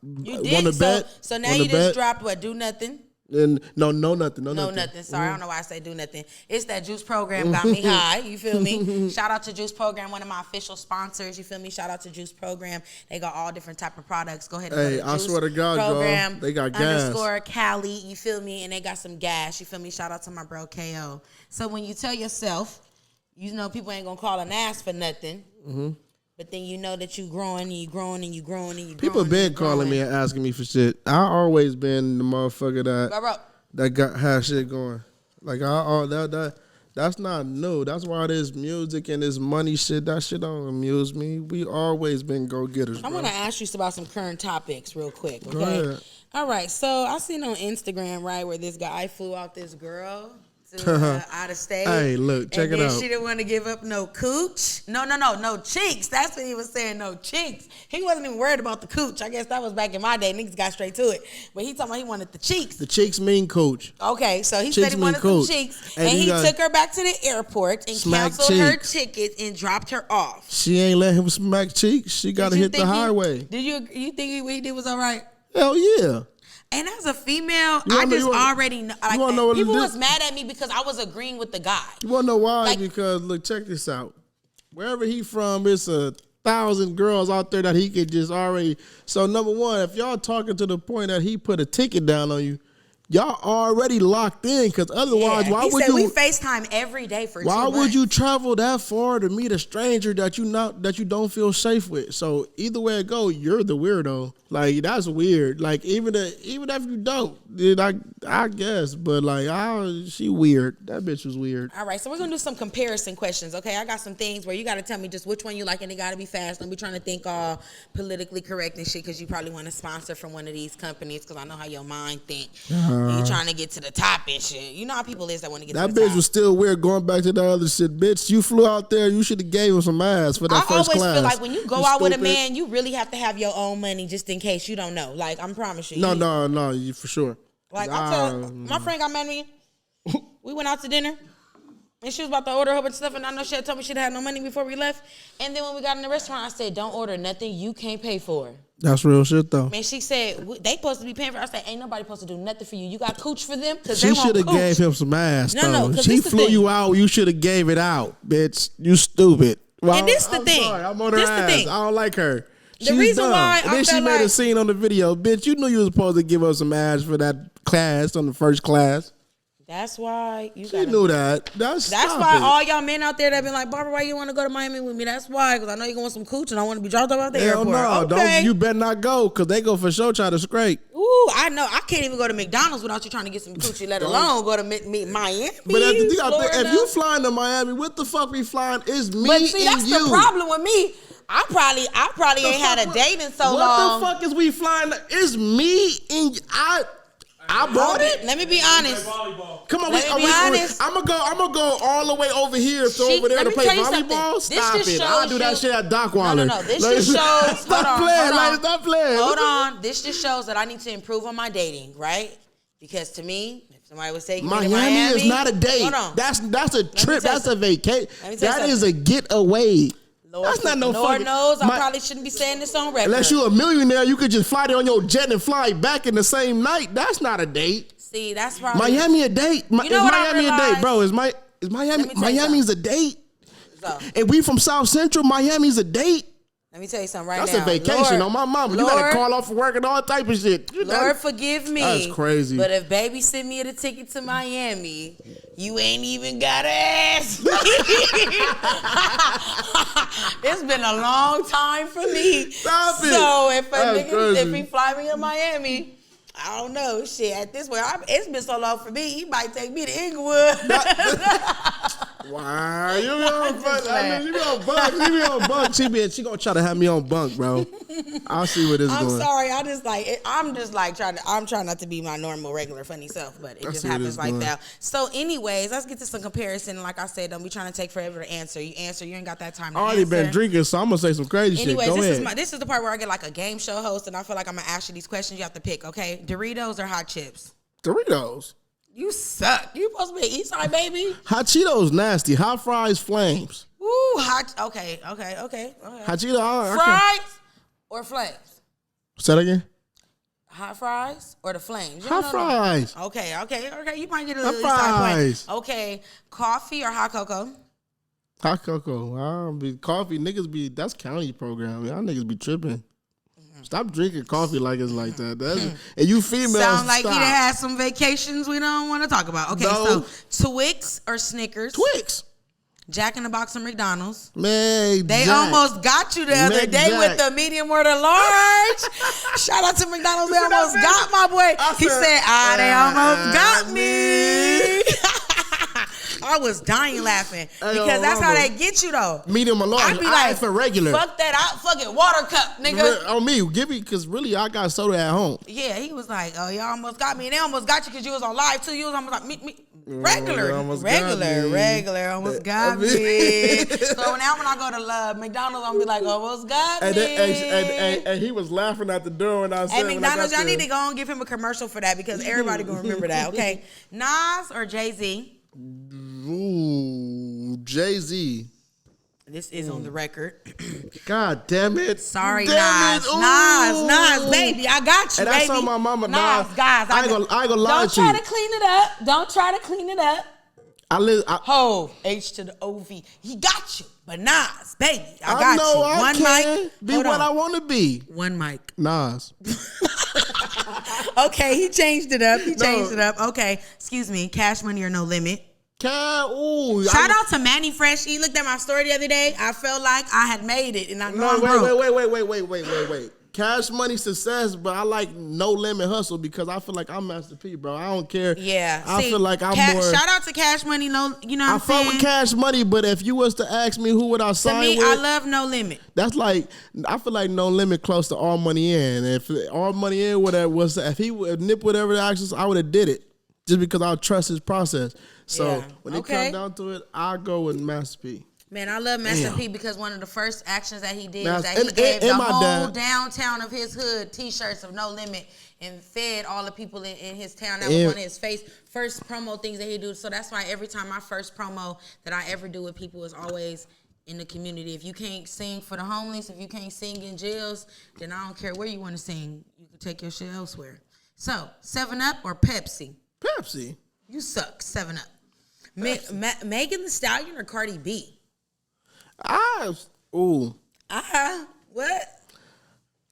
You did. So now you just dropped what? Do Nothing? And no nothing. Sorry, I don't know why I say do nothing. It's that Juice program got me high. You feel me? Shout out to Juice program, one of my official sponsors. You feel me? Shout out to Juice program. They got all different type of products. Go ahead and go to I Juice swear to God, program, y'all, they got gas. _Cali. You feel me? And they got some gas. You feel me? Shout out to my bro KO. So when you tell yourself, you know people ain't gonna call and ask for nothing. Mm-hmm. But then you know that you growing and you growing and you growing and you growing. People been calling me and asking me for shit. I always been the motherfucker that had shit going. Like that's not new. That's why this music and this money shit, that shit don't amuse me. We always been go-getters. I want to ask you about some current topics real quick. Okay. Go ahead. All right. So I seen on Instagram, right, where this guy flew out this girl to out of state. Hey, look, check it out. She didn't want to give up no cooch. No cheeks. That's what he was saying, no cheeks. He wasn't even worried about the cooch. I guess that was back in my day. Niggas got straight to it. But he talking about he wanted the cheeks. The cheeks mean cooch. Okay, so he said he wanted some cheeks. And he took her back to the airport and canceled her ticket and dropped her off. She ain't let him smack cheeks. She got to hit the highway. Did you think what he did was all right? Hell yeah. And as a female, I just already know. Like, people was mad at me because I was agreeing with the guy. You want to know why? Like, because, look, check this out. Wherever he from, it's 1,000 girls out there that he could just already. So, number one, if y'all talking to the point that he put a ticket down on you, y'all already locked in, because otherwise, why would you? We FaceTime every day for 2 months. Why would you travel that far to meet a stranger that you don't feel safe with? So either way it go, you're the weirdo. Like, that's weird. Like, even if you don't, I guess. But like, she weird. That bitch was weird. All right, so we're gonna do some comparison questions. Okay, I got some things where you gotta tell me just which one you like, and it gotta be fast. Don't be trying to think all politically correct and shit, because you probably want to sponsor from one of these companies. Because I know how your mind think. You trying to get to the top and shit. You know how people is that want to get to the top. That bitch was still weird going back to that other shit. Bitch, you flew out there. You should have gave him some ass for that first class. I always feel like when you go out with a man, you really have to have your own money just in case you don't know. Like, I promise you. No, for sure. Like, my friend got mad at me. We went out to dinner. And she was about to order a whole bunch of stuff. And I know she had told me she didn't have no money before we left. And then when we got in the restaurant, I said, don't order nothing you can't pay for. That's real shit, though. Man, she said, they supposed to be paying for it. I said, ain't nobody supposed to do nothing for you. You got cooch for them? She should have gave him some ass, though. No, she flew you out. You should have gave it out, bitch. You stupid. Well, and this the thing. Sorry, I'm on her ass. I don't like her. The reason why and then she made a scene on the video. Bitch, you knew you was supposed to give us some ass for that class on the first class. That's why you She knew that. That's why all y'all men out there that been like, Barbara, why you want to go to Miami with me? That's why, because I know you want some cooch and I want to be dropped off at the airport. No, okay. you better not go, because they go for sure try to scrape. Ooh, I know. I can't even go to McDonald's without you trying to get some coochie, let alone go to Miami. But if you flying to Miami, what the fuck we flying? Is me but see, and that's you. the problem with me. I probably ain't had a date in so long. What the fuck is we flying? It's me and I bought it. Let me be honest. Come on, I'm gonna go all the way over here over there to play volleyball. Stop it! I'll do that shit at Dockwater. No. This just shows. Stop playing. Hold on. This just shows that I need to improve on my dating, right? Because to me, if somebody was taking me to Miami is not a date. Hold on. That's a trip. That's a vacation. That is a getaway. Lord, that's not no Lord fucking. knows I probably shouldn't be saying this on record. Unless you're a millionaire, you could just fly there on your jet and fly back in the same night. That's not a date. See, that's probably Miami a date. You know what Miami a date, bro? Is Miami? Miami's a date. So, and we from South Central. Miami's a date. Let me tell you something That's a vacation on my mama. You gotta call off for work and all type of shit. Lord forgive me. That's crazy. But if baby sent me a ticket to Miami, you ain't even gotta ask me. It's been a long time for me. Stop it. So if he fly me to Miami, I don't know. Shit, at this point, it's been so long for me, he might take me to Inglewood. Why? You be on bunk. She be on bunk. She be on bunk. She gonna try to have me on bunk, bro. I'll see where this is going. I'm sorry. I'm trying not to be my normal, regular, funny self, but it just happens like that. So, anyways, let's get to some comparison. Like I said, don't be trying to take forever to answer. You answer, you ain't got that time to answer. I already been drinking, so I'm gonna say some crazy shit. Go ahead. This is the part where I get like a game show host, and I feel like I'm gonna ask you these questions. You have to pick, okay? Doritos or hot chips? Doritos. You suck. You supposed to be an Eastside baby. Hot Cheetos nasty. Hot fries flames. Ooh, hot. Okay. Hot Cheetos. Fries or flames? Say that again. Hot fries or the flames? Hot fries. Okay. You might get a little Hot fries. Okay. Coffee or hot cocoa? Hot cocoa. I don't be coffee. Niggas be, that's county program. Y'all niggas be tripping. Stop drinking coffee like it's like that. And you females, sound like he had some vacations we don't want to talk about. Okay, no. So Twix or Snickers? Twix. Jack in the Box or McDonald's? Man, they almost got you the other day with the medium or the large. Shout out to McDonald's. They almost got my boy. He said, they almost got me. I was dying laughing because that's how they get you though. Medium or large. I'd be like, for regular. Fuck that out. Fuck it. Water cup, nigga. On me. Give me, because really I got soda at home. Yeah, he was like, y'all almost got me. And they almost got you because you was on live too. You was almost like, me. Regular. Almost got me. So now when I go to McDonald's, I'm be like, almost got me. And he was laughing at the door when I said, hey, McDonald's, y'all need to go and give him a commercial for that because everybody gonna remember that. Okay. Nas or Jay-Z? Ooh, Jay-Z. This is on the record. God damn it. Sorry, Nas. Nas, baby. I got you, and baby. I saw my mama, Nas, guys. I ain't gonna lie to you. Don't try to clean it up. H to the O-V. He got you. But Nas, baby, I got you. One mic. Be what I want to be. One mic. Nas. Okay, he changed it up. Okay, excuse me. Cash Money or No Limit? Shout out to Manny Fresh. He looked at my story the other day. I felt like I had made it, and I know I'm broke. Wait. Cash Money success, but I like No Limit Hustle because I feel like I'm Master P, bro. I don't care. Yeah. I feel like I'm more. Shout out to Cash Money. No, you know what I'm saying? I fuck with Cash Money, but if you was to ask me who would I sign with? To me, I love No Limit. That's like, I feel like No Limit close to All Money In. If All Money In if he would nip whatever the actions, I would have did it just because I trust his process. So when it comes down to it, I'll go with Master P. Man, I love Master P because one of the first actions that he did was that he gave the whole downtown of his hood T-shirts of No Limit and fed all the people in his town. That was one of his first promo things that he do. So that's why every time my first promo that I ever do with people is always in the community. If you can't sing for the homeless, if you can't sing in jails, then I don't care where you want to sing. You can take your shit elsewhere. So, 7-Up or Pepsi? Pepsi. You suck. 7-Up. Megan Thee Stallion or Cardi B? What?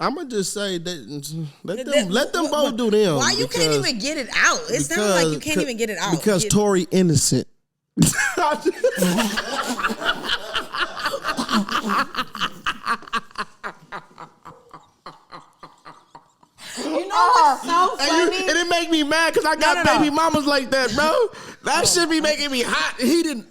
I'ma just say that let them both do them. Why you can't even get it out? It sounds like you can't even get it out. Because Tory innocent. You know what's so funny? And it make me mad because I got baby mamas like that, bro. That should be making me hot. He didn't.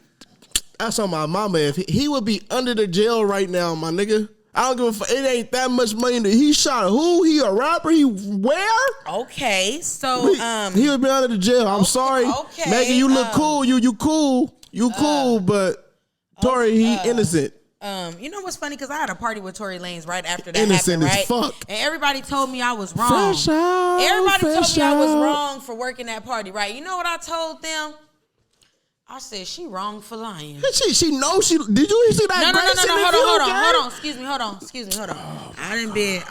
That's on my mama. If he would be under the jail right now, my nigga. I don't give a fuck. It ain't that much money. He shot who? He a rapper? He where? Okay, so he would be under the jail. I'm sorry, Megan. You look cool. You cool. You cool, but Tory, he innocent. You know what's funny? Because I had a party with Tory Lanez right after that innocent happened, right? As fuck. And everybody told me I was wrong. Everybody told me I was wrong for working that party, right? You know what I told them? I said she wrong for lying. She knows she. Did you see that? No. Hold on. Excuse me. I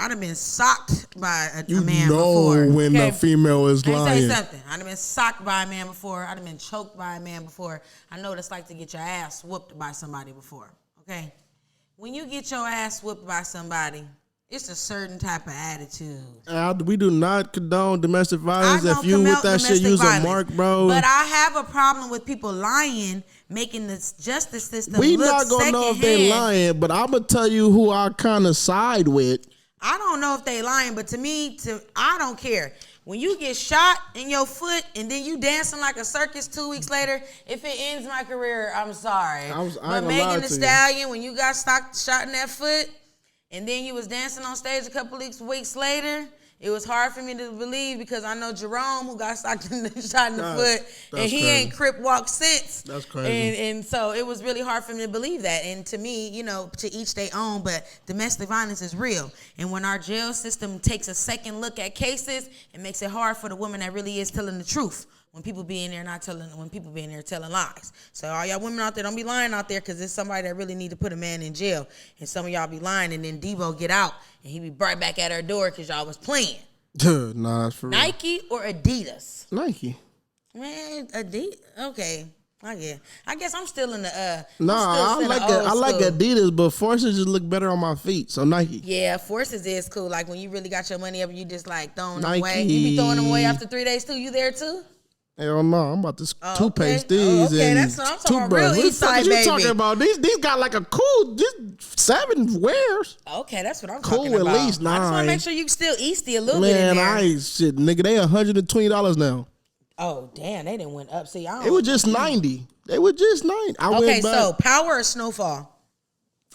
done been socked by a man before. You know when the female is lying. Let me say something. I done been socked by a man before. I done been choked by a man before. I know what it's like to get your ass whooped by somebody before. Okay, when you get your ass whooped by somebody, it's a certain type of attitude. We do not condone domestic violence. If you with that shit, use a mark, bro. But I have a problem with people lying, making the justice system we look not gonna know if they lying, but I'm gonna tell you who I kind of side with. I don't know if they lying, but to me, I don't care. When you get shot in your foot and then you dancing like a circus 2 weeks later, if it ends my career, I'm sorry. But Megan Thee Stallion, when you got shot in that foot, and then you was dancing on stage a couple weeks later, it was hard for me to believe because I know Jerome, who got shot in the foot, and he ain't crip walked since. That's crazy. And so it was really hard for me to believe that. And to me, you know, to each their own, but domestic violence is real. And when our jail system takes a second look at cases, it makes it hard for the woman that really is telling the truth. When people be in there telling lies. So all y'all women out there, don't be lying out there because there's somebody that really need to put a man in jail. And some of y'all be lying and then Devo get out and he be right back at her door because y'all was playing. Nah, that's for real. Nike or Adidas? Nike. Man, Adidas. Okay. I guess I'm still in the I like Adidas, but Forces just look better on my feet. So Nike. Yeah, Forces is cool. Like when you really got your money up, you just like throwing them away. You be throwing them away after 3 days too. You there too? Hell no, I'm about to toothpaste these and that's what I'm talking about. Real East Side, baby. What you talking about? These got like a cool 7 wears. Okay, that's what I'm talking about. Cool at least 9. I just want to make sure you still Easty a little bit in there. Man, I ain't shit, nigga. They $120 now. Oh damn, they didn't went up. See, it was just 90. They were just 90. Okay, so Power or Snowfall?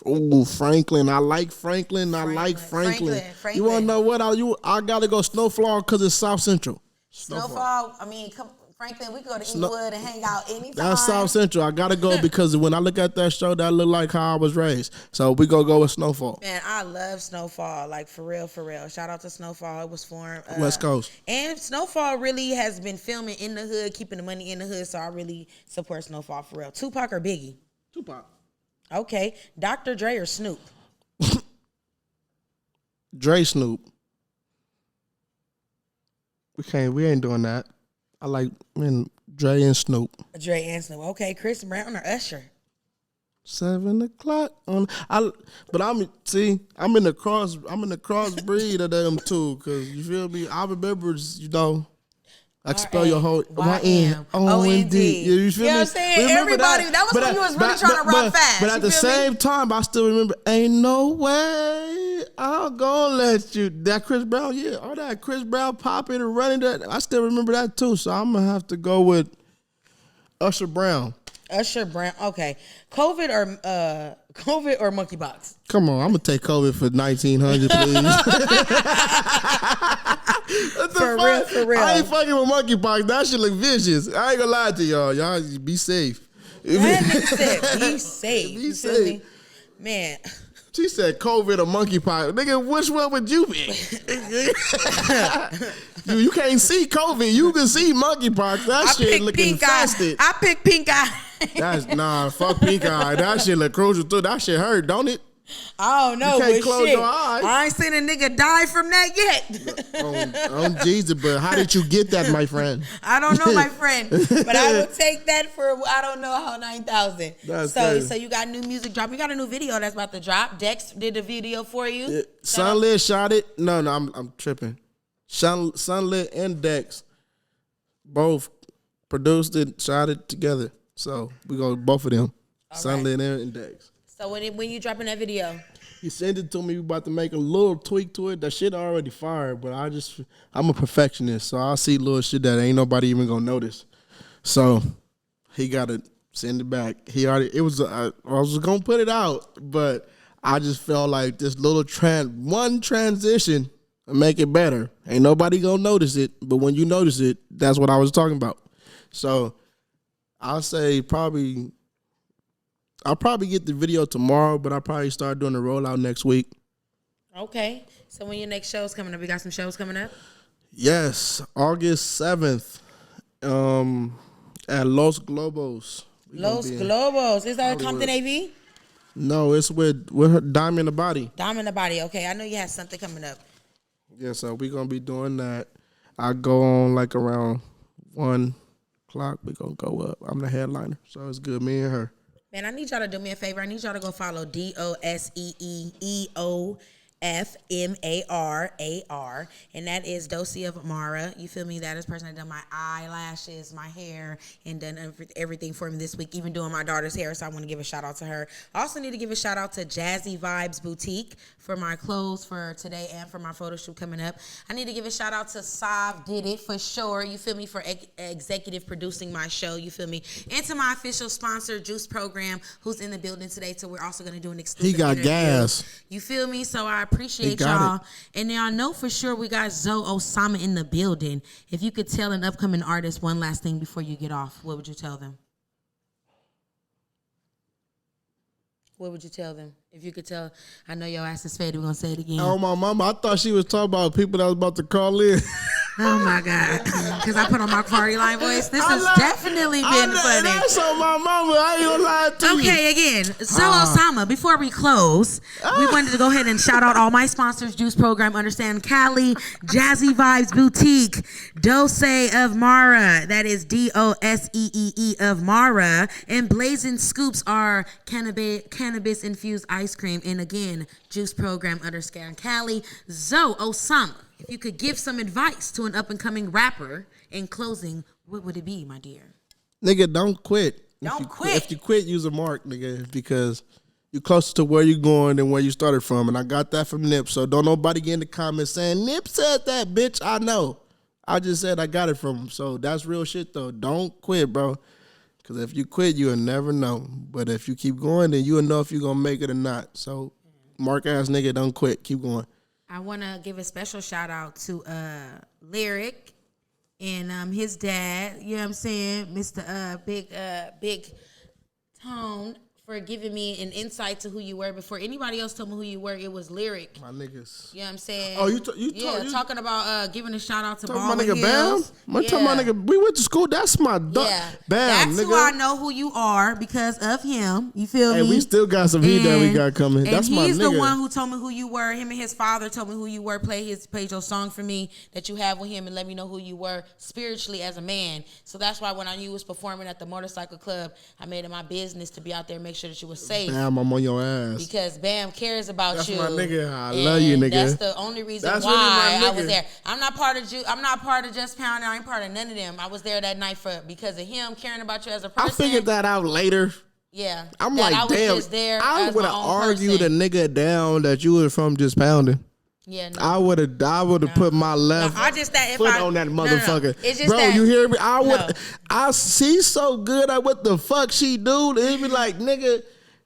Oh, Franklin. I like Franklin. Franklin. You want to know what? I got to go Snowfall because it's South Central. Snowfall, I mean, Franklin, we go to Eastwood and hang out anytime. That's South Central. I got to go because when I look at that show, that look like how I was raised. So we going to go with Snowfall. Man, I love Snowfall. Like, for real. Shout out to Snowfall. It was formed. West Coast. And Snowfall really has been filming in the hood, keeping the money in the hood. So I really support Snowfall for real. Tupac or Biggie? Tupac. Okay. Dr. Dre or Snoop? Dre, Snoop. We ain't doing that. I like Dre and Snoop. Dre and Snoop. Okay, Chris Brown or Usher? 7 o'clock on. But I'm in the crossbreed of them two. Cause you feel me? I remember, I can spell your whole Y-M-O-N-D. You feel me? You know what I'm saying? Everybody, that was when you was really trying to run fast. But at the same time, I still remember, ain't no way I'm gonna let you. That Chris Brown, yeah. All that Chris Brown popping and running that. I still remember that too. So I'm gonna have to go with Usher Brown. Usher Brown. Okay. COVID or monkeypox? Come on, I'm gonna take COVID for 1900, please. For real. I ain't fucking with monkeypox. That shit look vicious. I ain't gonna lie to y'all. Y'all be safe. That nigga said, be safe. Be safe. Man. She said COVID or monkeypox. Nigga, which one would you be? You can't see COVID. You can see monkeypox. That shit looking infested. I pick pink eye. Fuck pink eye. That shit look crucial too. That shit hurt, don't it? I don't know, You can't but close shit, your eyes. I ain't seen a nigga die from that yet. on Jesus, but how did you get that, my friend? I don't know, my friend, but I will take that for I don't know how 9,000. That's So crazy. you got new music drop. You got a new video that's about to drop. Dex did the video for you. Sunlit shot it. No, I'm tripping. Sunlit and Dex both produced it, shot it together. So we go both of them. Sunlit and Dex. So when you dropping that video? He sent it to me. We about to make a little tweak to it. That shit already fired, but I'm a perfectionist, so I see little shit that ain't nobody even gonna notice. So he gotta send it back. I was gonna put it out, but I just felt like this little transition will make it better. Ain't nobody gonna notice it, but when you notice it, that's what I was talking about. So I'll say I'll probably get the video tomorrow, but I'll probably start doing the rollout next week. Okay. So when your next show's coming up, you got some shows coming up? Yes, August 7th at Los Globos. Los Globos. Is that Hollywood. Compton AV? No, it's with her Dime in the Body. Dime in the Body. Okay, I know you had something coming up. Yeah, so we're going to be doing that. I go on like around 1 o'clock. We're going to go up. I'm the headliner, so it's good, me and her. Man, I need y'all to do me a favor. I need y'all to go follow DOSEEEOFMARAR, and that is Dosi of Mara. You feel me? That is the person that done my eyelashes, my hair, and done everything for me this week, even doing my daughter's hair, so I want to give a shout out to her. I also need to give a shout out to Jazzy Vibes Boutique for my clothes for today and for my photo shoot coming up. I need to give a shout out to Sav Did It for sure. You feel me? For executive producing my show. You feel me? And to my official sponsor, Juice Program, who's in the building today. So we're also going to do an exclusive He got interview. gas. You feel me? So I appreciate got y'all. it. And now I know for sure we got Zoe Osama in the building. If you could tell an upcoming artist one last thing before you get off, what would you tell them? What would you tell them? If you could tell, I know your ass is faded. We're going to say it again. Oh, my mama, I thought she was talking about people that was about to call in. Oh, my God. Because I put on my party line voice. This has definitely been funny. That's on my mama. I ain't gonna lie to you. Okay, again, Zoe Osama, before we close, we wanted to go ahead and shout out all my sponsors, Juice Program, Understand Cali, Jazzy Vibes Boutique, Dose of Mara, that is DOSEEE of Mara, and Blazing Scoops are cannabis-infused ice cream, and again, Juice Program, Understand Cali. Zoe Osama, if you could give some advice to an up-and-coming rapper in closing, what would it be, my dear? Nigga, don't quit. Don't quit. If you quit, use a mark, nigga, because you're closer to where you're going than where you started from. And I got that from Nip. So don't nobody get in the comments saying, Nip said that, bitch. I know. I just said I got it from him. So that's real shit, though. Don't quit, bro. Because if you quit, you'll never know. But if you keep going, then you'll know if you're going to make it or not. So mark-ass nigga, don't quit. Keep going. I want to give a special shout out to Lyric and his dad, you know what I'm saying, Mr. Big Tone, for giving me an insight to who you were. Before anybody else told me who you were, it was Lyric. My niggas. You know what I'm saying? Oh, talking about giving a shout out to talking about Baldwin nigga Hills. Bam? I'm talking about nigga, we went to school. That's my dog. Yeah. Bam, That's nigga. who I know who you are because of him. You feel Hey, me? we still got some heat that we got coming. That's my nigga. And he's the one who told me who you were. Him and his father told me who you were. Played your song for me that you have with him and let me know who you were spiritually as a man. So that's why when I knew you was performing at the motorcycle club, I made it my business to be out there and make sure that you was safe. Bam, I'm on your ass. Because Bam cares about That's you. my nigga. I love you, nigga. That's the only reason That's why really my I was nigga. there. I'm not part of Just Pound. I ain't part of none of them. I was there that night because of him caring about you as a person. I figured that out later. Yeah. I'm that like, I was damn. just there I as would my have own argued person. a nigga down that you were from Just Pounding. Yeah, no. I would have put my left foot on that motherfucker. It's just bro, that, you hear me? No. She's so good at what the fuck she do. It'd be like, nigga,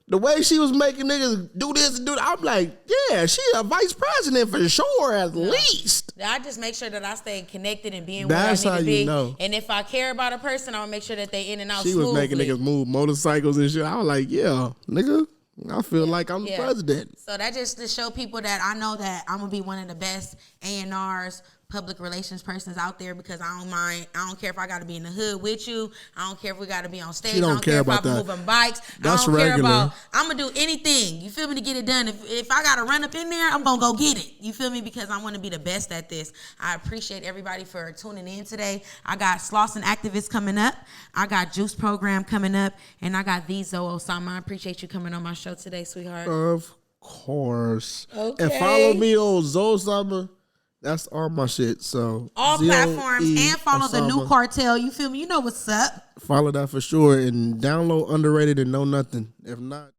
the way she was making niggas do this and do that, I'm like, yeah, she a vice president for sure, at least. I just make sure that I stay connected and being That's where I how need to you be. know. And if I care about a person, I'll make sure that they in and out She smoothly. was making niggas move motorcycles and shit. I was like, yeah, nigga, I feel like I'm the president. So that just to show people that I know that I'm gonna be one of the best A&Rs public relations persons out there because I don't mind. I don't care if I got to be in the hood with you. I don't care if we got to be on stage. She don't I don't care care about if I'm that. moving bikes. That's I don't care regular. about. I'm gonna do anything. You feel me to get it done. If I gotta run up in there, I'm gonna go get it. You feel me because I want to be the best at this. I appreciate everybody for tuning in today. I got Slauson Activists coming up. I got Juice Program coming up, and I got Osama. I appreciate you coming on my show today, sweetheart. Of course. Okay. And follow me on Osama. That's all my shit. So all platforms and follow the new Osama. cartel. You feel me? You know what's up. Follow that for sure and download Underrated and Know Nothing. If not.